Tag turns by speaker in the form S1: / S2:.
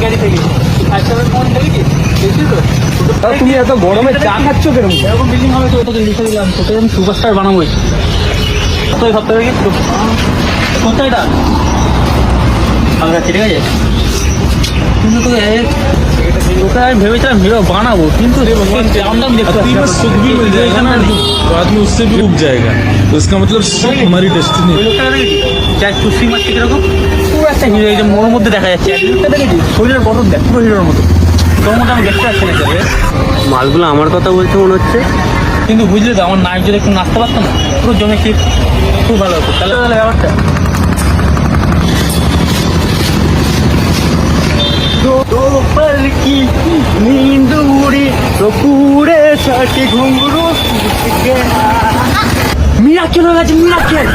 S1: গাড়ি থেকে
S2: তুমি এত গরমে চা খাচ্ছ কেন?
S1: এরকম বিল্ডিং হবে তো ওটাকে লিখে দিলাম, তোকে আমি সুপারস্টার বানাবো। সপ্তাহে সপ্তাহে কোথায় এটা আমরা ঠিক আছে, কিন্তু তোকে ওকে আমি ভেবেছিলাম হিরো বানাবো, কিন্তু দাম দাম দেখতে
S3: अति में सुख भी मिल जाएगा ना तो आदमी उससे भी उग जाएगा, तो इसका मतलब सुख हमारी डेस्टिनी
S1: ওই
S3: है।
S1: লোকটা দেখেছি যার চুষি মারছে কিরকম, পুরো একটা হিরো, এই যে মোড়ের মধ্যে দেখা যাচ্ছে এক লোকটা দেখেছি, শরীরের গঠন দেখ পুরো হিরোর মতো। তোর মধ্যে আমি দেখতে পাচ্ছি না স্যার,
S2: মালগুলো আমার কথা বলছে মনে হচ্ছে।
S1: কিন্তু বুঝলি তো আমার নায়ক যদি একটু নাচতে পারতাম না, পুরো জমে ঠিক খুব ভালো হতো। তাহলে তাহলে ব্যাপারটা
S2: दोपहर की नींद उड़ी तो पूरे छठी घुंघरू मिराक्केल हो गया, मिराक्केल।